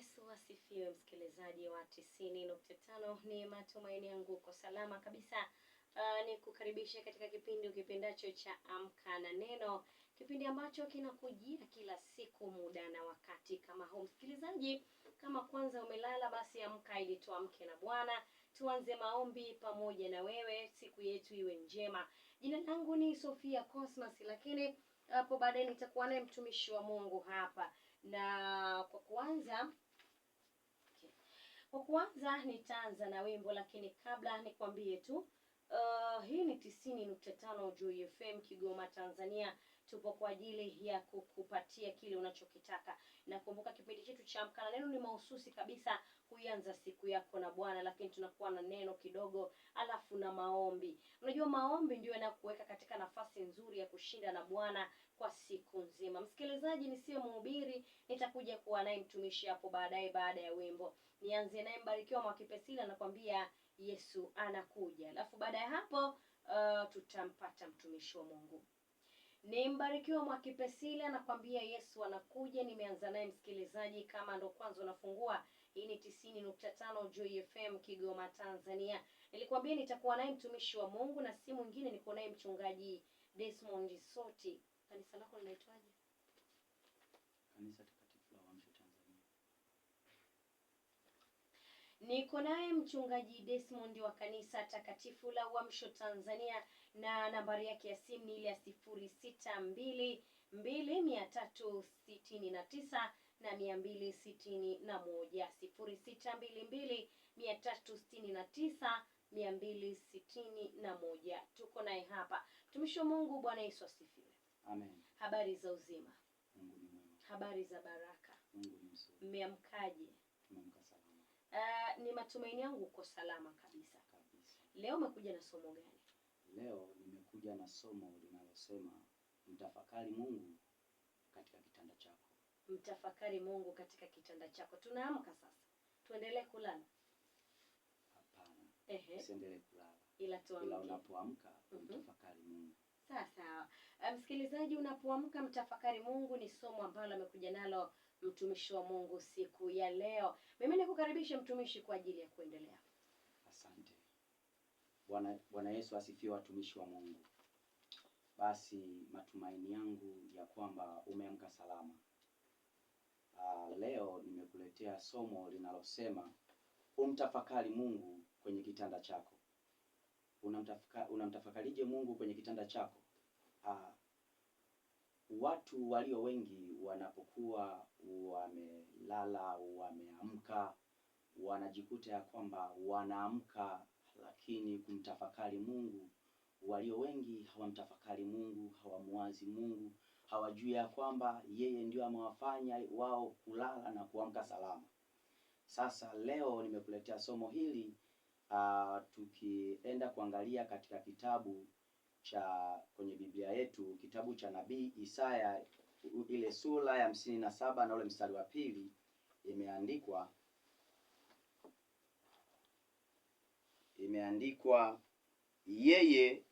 Yesu asifiwe, msikilizaji wa 90.5. Ni matumaini yangu uko salama kabisa. Ni kukaribisha katika kipindi ukipendacho cha Amka na Neno, kipindi ambacho kinakujia kila siku muda na wakati kama huu. Msikilizaji, kama kwanza umelala, basi amka ili tuamke na Bwana. Tuanze maombi pamoja na wewe, siku yetu iwe njema. Jina langu ni Sofia Cosmas, lakini hapo baadaye nitakuwa naye mtumishi wa Mungu hapa. Na kwa kwanza nitaanza na wimbo, lakini kabla nikwambie tu hii ni 90.5 Joy FM Kigoma, Tanzania. Tupo kwa ajili ya kukupatia kile unachokitaka. Na kumbuka kipindi chetu cha Amka na Neno ni mahususi kabisa kuianza siku yako na Bwana, lakini tunakuwa na neno kidogo alafu na maombi. Unajua maombi ndio yanakuweka katika nafasi nzuri ya kushinda na Bwana kwa siku nzima. Msikilizaji, nisiye mhubiri, nitakuja kuwa naye mtumishi hapo baadaye baada ya wimbo. Nianze naye Mbarikiwa Mwakipesile anakuambia Yesu anakuja. Alafu baada ya hapo tutampata mtumishi wa Mungu. Ni Mbarikiwa Mwakipesile anakuambia Yesu anakuja. Nimeanza naye msikilizaji, kama ndo kwanza unafungua, hii ni 90.5 Joy FM Kigoma, Tanzania. Nilikwambia nitakuwa naye mtumishi wa Mungu na si mwingine, niko naye mchungaji Desmond Soti. Kanisa lako linaitwaje? Kanisa Takatifu la Uamsho Tanzania. Niko naye mchungaji Desmond wa Kanisa Takatifu la Uamsho Tanzania, na nambari yake ya simu ni ile ya 0622 na 269 0622 269. Tuko naye hapa. Mtumishi wa Mungu, Bwana Yesu asifiwe. Amen. Habari za uzima? Mungu ni mwema. Habari za baraka? Mungu ni mzuri. Mmeamkaje? Tumeamka salama. Ni matumaini yangu uko salama kabisa. Kabisa. Leo umekuja na somo gani? Leo nimekuja na somo linalosema mtafakari Mungu katika kitanda chako. Mtafakari Mungu katika kitanda chako. Tunaamka sasa, tuendelee kulala? Hapana. Usiendelee kulala. Ila tuamke. Ila unapoamka mtafakari Mungu. Sawa. Msikilizaji, unapoamka mtafakari Mungu ni somo ambalo amekuja nalo mtumishi wa Mungu siku ya leo. Mimi nikukaribisha mtumishi kwa ajili ya kuendelea. Asante. Bwana Yesu asifiwe, watumishi wa Mungu. Basi matumaini yangu ya kwamba umeamka salama. Leo nimekuletea somo linalosema umtafakari Mungu kwenye kitanda chako. Unamtafakarije Mungu kwenye kitanda chako? Watu walio wengi wanapokuwa wamelala, wameamka, wanajikuta ya kwamba wanaamka, lakini kumtafakari Mungu, walio wengi hawamtafakari Mungu, hawamuwazi Mungu, hawajui ya kwamba yeye ndio amewafanya wao kulala na kuamka salama. Sasa leo nimekuletea somo hili tukienda kuangalia katika kitabu cha kwenye Biblia yetu, kitabu cha Nabii Isaya, ile sura ya 57 na ule mstari wa 2, imeandikwa yeye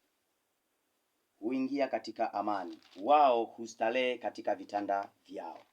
huingia katika amani, wao hustarehe katika vitanda vyao.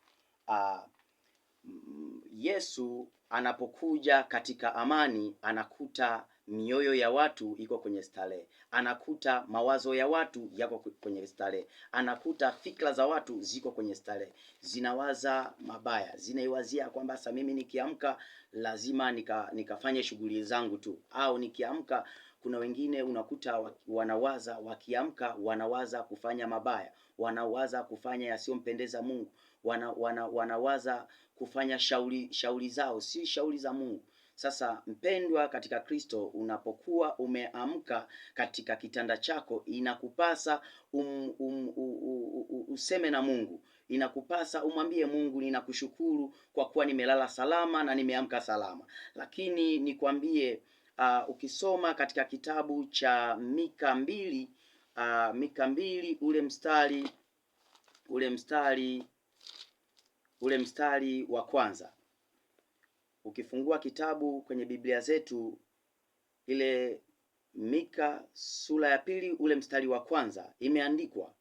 Yesu anapokuja katika amani, anakuta mioyo ya watu iko kwenye starehe, anakuta mawazo ya watu yako kwenye starehe, anakuta fikra za watu ziko kwenye starehe, zinawaza mabaya, zinaiwazia kwamba sasa mimi nikiamka lazima nikafanye shughuli zangu tu, au nikiamka. Kuna wengine unakuta wanawaza, wakiamka wanawaza kufanya mabaya, wanawaza kufanya yasiyompendeza Mungu, wanawaza kufanya shauri zao, si shauri za Mungu. Sasa mpendwa katika Kristo, unapokuwa umeamka katika kitanda chako, inakupasa useme na Mungu. Inakupasa umwambie Mungu, ninakushukuru kwa kuwa nimelala salama na nimeamka salama. Lakini nikwambie, ukisoma katika kitabu cha Mika 2, ule mstari wa kwanza. Ukifungua kitabu kwenye Biblia zetu, ile Mika sura ya 2 ule mstari wa kwanza, imeandikwa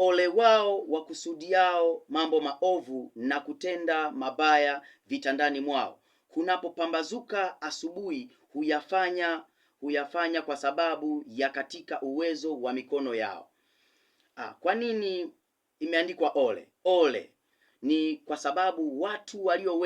ole wao wakusudiao mambo maovu na kutenda mabaya vitandani mwao. Kunapopambazuka asubuhi huyafanya kwa sababu ya katika uwezo wa mikono yao. Kwa nini imeandikwa ole? Ole ni kwa sababu watu walio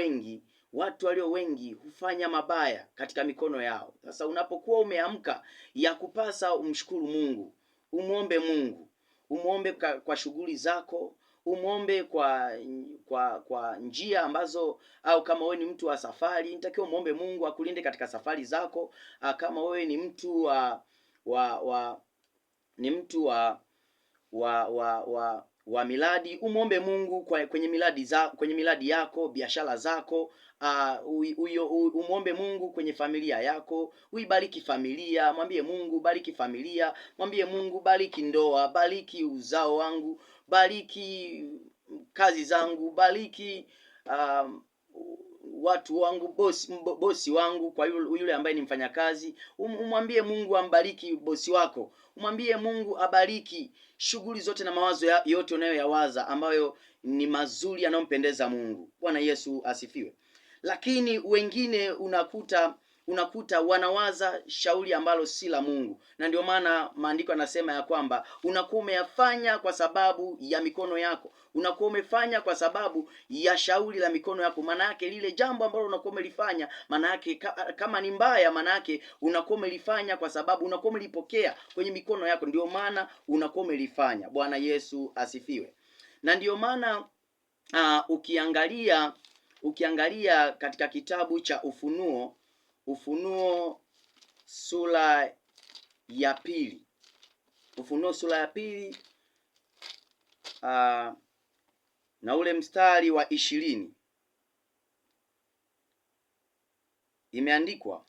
wengi hufanya mabaya katika mikono yao. Sasa unapokuwa umeamka, ya kupasa umshukuru Mungu, umuombe Mungu, umuombe kwa shughuli zako, umuombe kwa njia ambazo, au kama wewe ni mtu wa safari, nitakiwa umuombe Mungu akulinde katika safari zako. Kama wewe ni mtu wa miladi, umuombe Mungu kwenye miladi yako, biashara zako. Umuombe Mungu kwenye familia yako, uibariki familia, mwambie Mungu bariki familia, mwambie Mungu bariki ndoa, bariki uzao wangu, bariki kazi zangu, bariki watu wangu, bosi wangu, kwa yule ambaye ni mfanyakazi. Umwambie Mungu ambariki bosi wako, umwambie Mungu abariki shughuli zote na mawazo yote unayoyawaza ambayo ni mazuri yanayompendeza Mungu. Bwana Yesu asifiwe. Lakini wengine unakuta wanawaza shauri ambalo si la Mungu, na ndio maana maandiko yanasema ya kwamba unakuwa umeyafanya kwa sababu ya mikono yako, unakuwa umefanya kwa sababu ya shauri la mikono yako. Maana yake lile jambo ambalo unakuwa umelifanya, maana yake kama ni mbaya, maana yake unakuwa umelifanya kwa sababu unakuwa umelipokea kwenye mikono yako, ndio maana unakuwa umelifanya. Bwana Yesu asifiwe. Na ndio maana ukiangalia katika kitabu cha Ufunuo sura ya pili, na ule mstari wa 20, imeandikwa,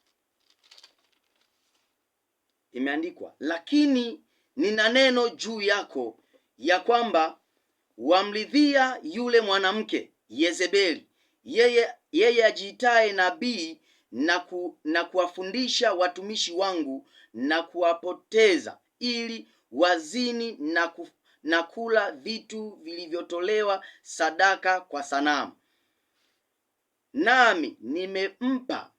lakini nina neno juu yako ya kwamba wamridhia yule mwanamke Yezebeli, yeye ajiitaye nabii, na kuwafundisha watumishi wangu na kuwapoteza, ili wazini na kula vitu vilivyotolewa sadaka kwa sanamu. Nami nimempa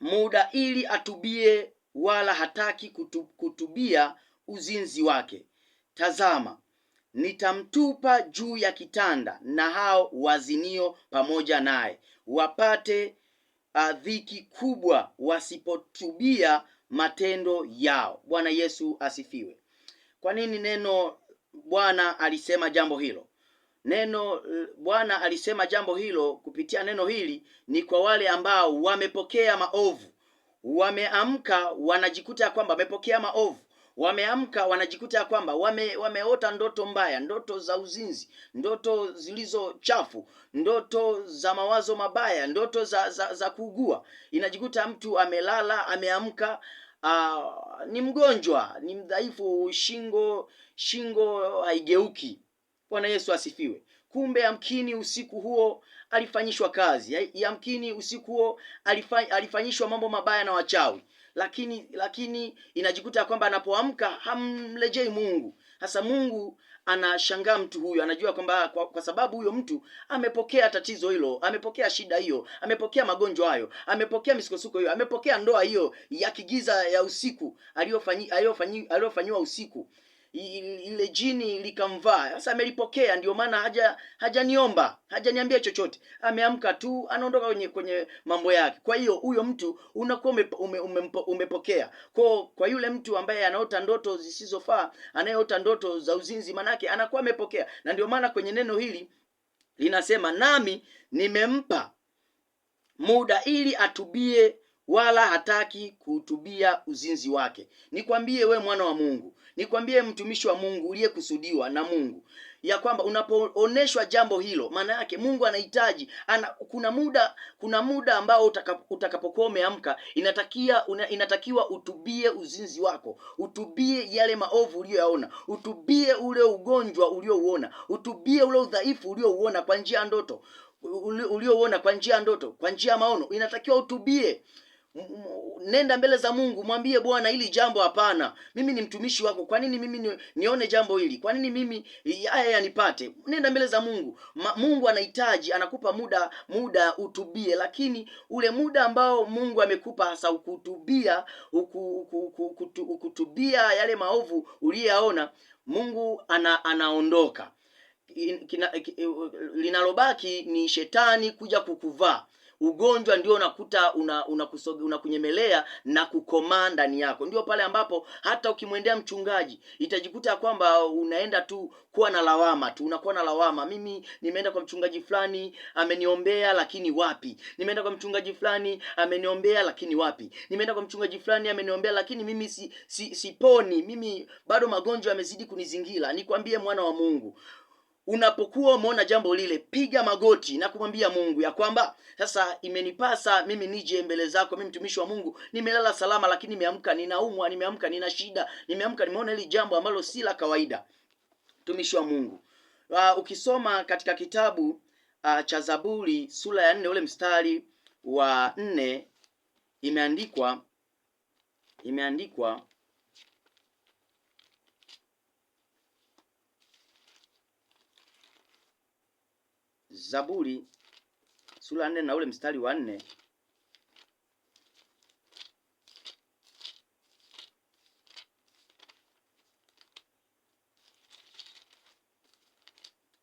muda ili atubie, wala hataki kutubia uzinzi wake. Tazama, nitamtupa juu ya kitanda, na hao wazinio pamoja naye wapate dhiki kubwa, wasipotubia matendo yao. Bwana Yesu asifiwe. Kwa nini neno Bwana alisema jambo hilo? Bwana alisema jambo hilo kupitia neno hili ni kwa wale ambao wamepokea maovu. Wameamka wanajikuta ya kwamba wamepokea maovu. Wameamka wanajikuta ya kwamba wameota ndoto mbaya, ndoto za uzinzi, ndoto zilizo chafu, ndoto za mawazo mabaya, ndoto za kuugua. Inajikuta mtu amelala, ameamka ni mgonjwa, ni mdhaifu, shingo haigeuki. Bwana Yesu asifiwe. Kumbe yamkini usiku huo alifanyishwa kazi, yamkini usiku huo alifanyishwa mambo mabaya na wachawi, lakini inajikuta kwamba anapoamka hamrejei Mungu. Sasa Mungu anashangaa mtu huyo, anajua kwamba kwa sababu huyo mtu amepokea tatizo hilo, amepokea shida hiyo, amepokea magonjwa hayo, amepokea misukosuko hiyo, amepokea ndoa hiyo ya kigiza ya usiku aliyofanyiwa usiku, ile jini likamvaa. Sasa amelipokea, ndio maana hajaniomba, hajaniambia chochote, ameamka tu anaondoka kwenye mambo yake. Kwa hiyo huyo mtu unakuwa umepokea. Kwa yule mtu ambaye anaota ndoto zisizofaa, anayeota ndoto za uzinzi, manake anakuwa amepokea. Na ndio maana kwenye neno hili linasema, nami nimempa muda ili atubie, wala hataki kutubia uzinzi wake. Nikwambie we mwana wa Mungu, nikwambie mtumishi wa Mungu uliyekusudiwa na Mungu, ya kwamba unapooneshwa jambo hilo, maana yake Mungu anahitaji kuna muda ambao utakapokuwa umeamka, inatakiwa utubie uzinzi wako, utubie yale maovu uliyoyaona, utubie ule ugonjwa uliouona, utubie ule udhaifu uliouona kwa njia ya ndoto, uliouona kwa njia ya ndoto, kwa njia ya maono. Inatakiwa utubie. Nenda mbele za Mungu, mwambie Bwana, hili jambo hapana, mimi ni mtumishi wako, kwa nini mimi nione jambo hili, kwa nini mimi haya yanipate? Nenda mbele za Mungu. Mungu anahitaji, anakupa muda utubie, lakini ule muda ambao Mungu amekupa hasa ukutubia, ukutubia yale maovu uliyoyaona, Mungu anaondoka. Linalobaki ni shetani kuja kukuvaa. Ugonjwa ndio unakuta unakunyemelea na kukomaa ndani yako. Ndio pale ambapo hata ukimwendea mchungaji itajikuta kwamba unaenda tu kuwa na lawama tu, unakuwa na lawama. Mimi nimeenda kwa mchungaji fulani ameniombea, lakini wapi? Nimeenda kwa mchungaji fulani ameniombea, lakini wapi? Nimeenda kwa mchungaji fulani ameniombea, lakini mimi siponi. Mimi bado magonjwa yamezidi kunizingira. Nikwambie mwana wa Mungu, unapokuwa umeona jambo lile, piga magoti na kumwambia Mungu ya kwamba sasa imenipasa mimi nije mbele zako. Mimi mtumishi wa Mungu, nimelala salama, lakini nimeamka ninaumwa, nimeamka nina shida, nimeamka nimeona hili jambo ambalo si la kawaida. Mtumishi wa Mungu, ukisoma katika kitabu cha Zaburi sura ya 4 ule mstari wa 4, imeandikwa Zaburi sura 4 na ule mstari wa 4,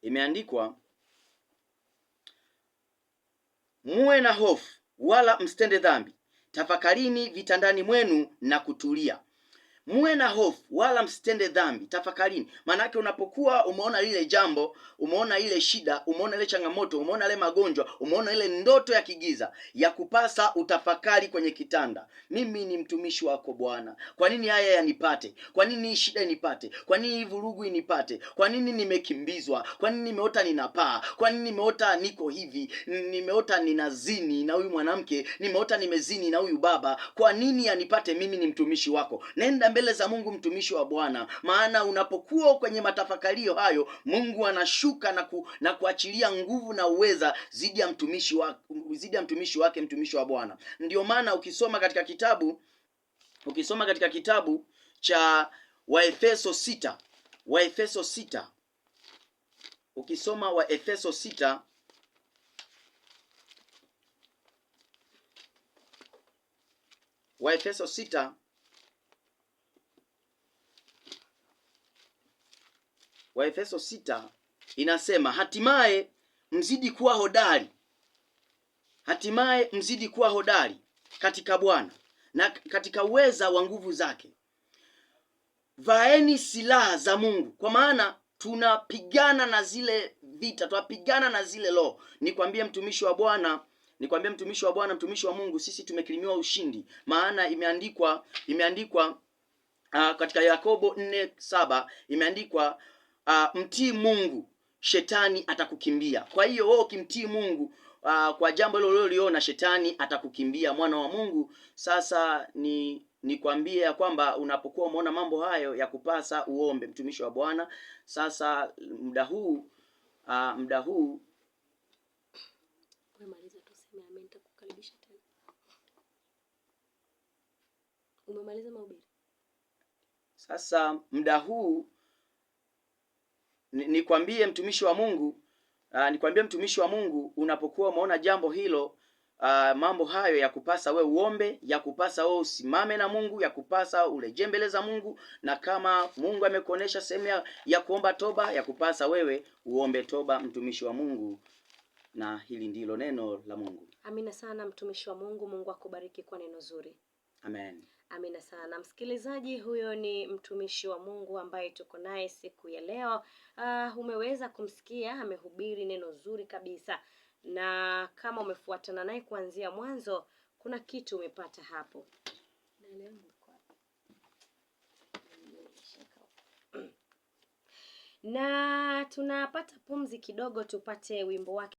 imeandikwa, muwe na hofu wala msitende dhambi, tafakarini vitandani mwenu na kutulia. Muwe na hofu wala msitende dhambi, tafakarini. Maanake unapokuwa umeona lile jambo, umeona ile shida, umeona ile changamoto, umeona ile magonjwa, umeona ile ndoto ya kigiza, ya kupasa utafakari kwenye kitanda. Mimi ni mtumishi wako Bwana, kwa nini haya yanipate? Kwa nini shida inipate? Kwa nini vurugu inipate? Kwa nini nimekimbizwa? Kwa nini nimeota ninapaa? Kwa nini nimeota niko hivi? Nimeota ninazini na huyu mwanamke, nimeota nimezini na huyu baba. Kwa nini yanipate? Mimi ni mtumishi wako. Nenda mbele za Mungu, mtumishi wa Bwana, maana unapokuwa kwenye matafakario hayo, Mungu anashuka na kuachilia nguvu na uweza zidi ya mtumishi wake, mtumishi wa Bwana. Ndio maana ukisoma katika kitabu cha Waefeso 6, ukisoma Waefeso 6 Waefeso 6 inasema, hatimaye mzidi kuwa hodari katika Bwana na katika uweza wa nguvu zake. Vaeni silaha za Mungu, kwa maana tunapigana na zile vita, tunapigana na zile roho. Nikwambie mtumishi wa Bwana, mtumishi wa Mungu, sisi tumekirimiwa ushindi. Maana imeandikwa katika Yakobo 4:7 imeandikwa, mtii Mungu shetani atakukimbia. Kwa hiyo wewe ukimtii Mungu kwa jambo hilo uliloliona, shetani atakukimbia, mwana wa Mungu. Sasa nikwambie ya kwamba unapokuwa umeona mambo hayo ya kupasa uombe, mtumishi wa Bwana. Sasa muda huu umemaliza, tuseme amen, nitakukaribisha tena. Umemaliza mahubiri? Sasa muda huu nikwambie mtumishi wa Mungu, unapokuwa umeona jambo hilo, mambo hayo ya kupasa we uombe, ya kupasa we usimame na Mungu, ya kupasa urejee mbele za Mungu, na kama Mungu amekuonesha sehemu ya kuomba toba, ya kupasa wewe uombe toba, mtumishi wa Mungu. Na hili ndilo neno la Mungu. Amina sana mtumishi wa Mungu. Mungu akubariki kwa neno zuri. Amen. Amina sana msikilizaji, huyo ni mtumishi wa Mungu ambaye tuko naye siku ya leo. Umeweza kumsikia, amehubiri neno zuri kabisa, na kama umefuatana naye kuanzia mwanzo, kuna kitu umepata hapo. Na tunapata pumzi kidogo, tupate wimbo wake.